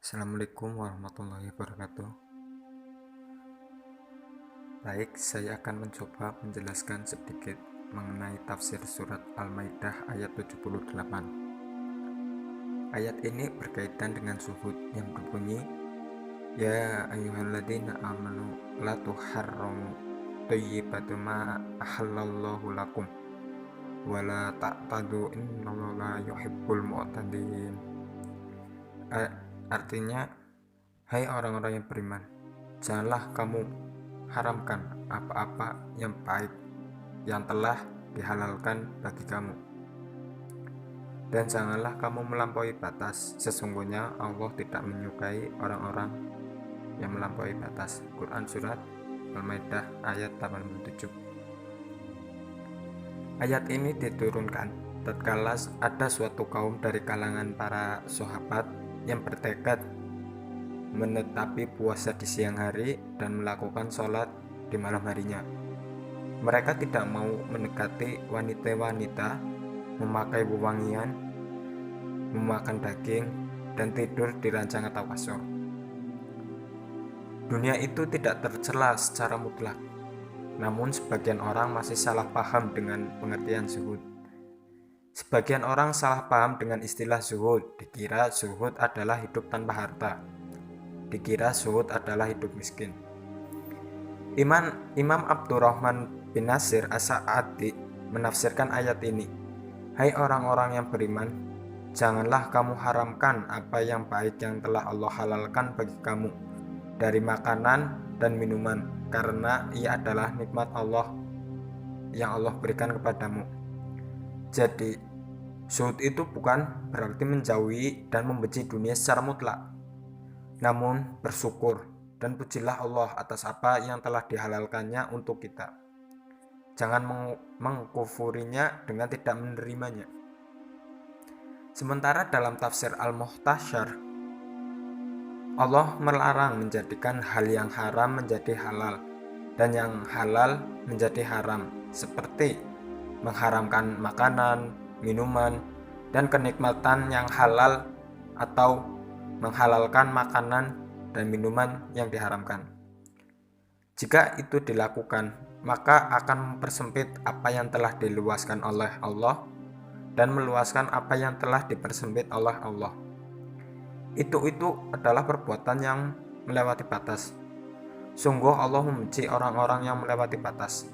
Assalamualaikum warahmatullahi wabarakatuh. Baik, saya akan mencoba menjelaskan sedikit mengenai tafsir surat Al-Maidah ayat 78. Ayat ini berkaitan dengan suhud yang berbunyi, Ya ayyuhalladzina amanu la tuharramu thayyibatu ma ahallallahu lakum wa la ta'tadu innallaha la yuhibbul mu'tadin. Artinya, hai orang-orang yang beriman, janganlah kamu haramkan apa-apa yang baik yang telah dihalalkan bagi kamu, dan janganlah kamu melampaui batas. Sesungguhnya Allah tidak menyukai orang-orang yang melampaui batas. Quran Surat Al-Maidah ayat 87. Ayat ini diturunkan tatkala ada suatu kaum dari kalangan para sahabat yang bertekad menetapi puasa di siang hari dan melakukan sholat di malam harinya. Mereka tidak mau mendekati wanita-wanita, memakai wewangian, memakan daging, dan tidur di ranjang atau kasur. Dunia itu tidak tercela secara mutlak, namun sebagian orang masih salah paham dengan pengertian zuhud. Sebagian orang salah paham dengan istilah zuhud, dikira zuhud adalah hidup tanpa harta. Dikira zuhud adalah hidup miskin. Imam Abdurrahman bin Nasir As-Sa'adi menafsirkan ayat ini, hai orang-orang yang beriman, janganlah kamu haramkan apa yang baik yang telah Allah halalkan bagi kamu dari makanan dan minuman, karena ia adalah nikmat Allah yang Allah berikan kepadamu. Jadi, zuhud itu bukan berarti menjauhi dan membenci dunia secara mutlak, namun bersyukur dan pujilah Allah atas apa yang telah dihalalkannya untuk kita. Jangan mengkufurinya dengan tidak menerimanya. Sementara dalam tafsir Al-Muhtasyar, Allah melarang menjadikan hal yang haram menjadi halal dan yang halal menjadi haram, seperti mengharamkan makanan, minuman, dan kenikmatan yang halal atau menghalalkan makanan dan minuman yang diharamkan. Jika itu dilakukan, maka akan mempersempit apa yang telah diluaskan oleh Allah dan meluaskan apa yang telah dipersempit oleh Allah. Itu adalah perbuatan yang melewati batas. Sungguh Allah membenci orang-orang yang melewati batas.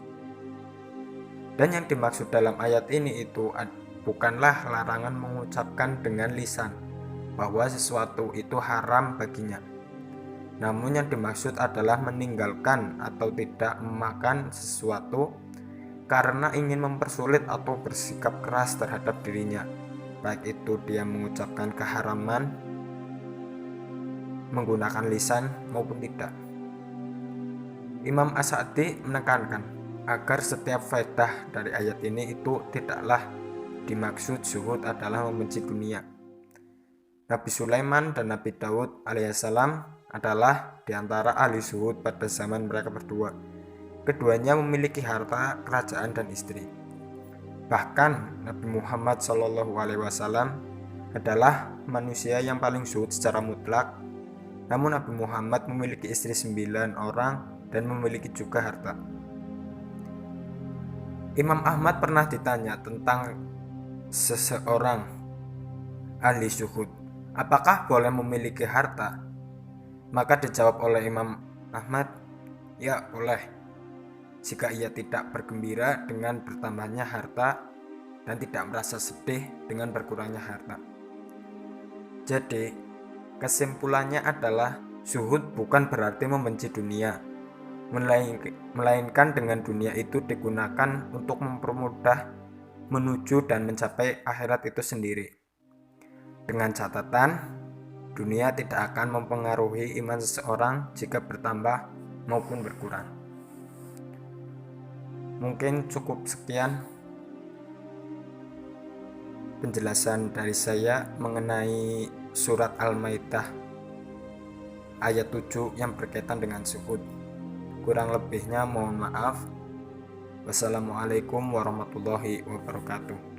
Dan yang dimaksud dalam ayat ini itu bukanlah larangan mengucapkan dengan lisan bahwa sesuatu itu haram baginya. Namun yang dimaksud adalah meninggalkan atau tidak memakan sesuatu karena ingin mempersulit atau bersikap keras terhadap dirinya, baik itu dia mengucapkan keharaman menggunakan lisan maupun tidak. Imam As-Sa'di menekankan agar setiap faedah dari ayat ini itu tidaklah dimaksud zuhud adalah membenci dunia. Nabi Sulaiman dan Nabi Daud alaihissalam adalah diantara ahli zuhud pada zaman mereka berdua. Keduanya memiliki harta, kerajaan, dan istri. Bahkan Nabi Muhammad SAW adalah manusia yang paling zuhud secara mutlak. Namun Nabi Muhammad memiliki istri 9 orang dan memiliki juga harta. Imam Ahmad pernah ditanya tentang seseorang ahli zuhud, apakah boleh memiliki harta? Maka dijawab oleh Imam Ahmad, ya boleh, jika ia tidak bergembira dengan bertambahnya harta dan tidak merasa sedih dengan berkurangnya harta. Jadi, kesimpulannya adalah zuhud bukan berarti membenci dunia, melainkan dengan dunia itu digunakan untuk mempermudah menuju dan mencapai akhirat itu sendiri. Dengan catatan, dunia tidak akan mempengaruhi iman seseorang jika bertambah maupun berkurang. Mungkin cukup sekian penjelasan dari saya mengenai surat Al-Maidah ayat 7 yang berkaitan dengan zuhud. Kurang lebihnya mohon maaf. Wassalamualaikum warahmatullahi wabarakatuh.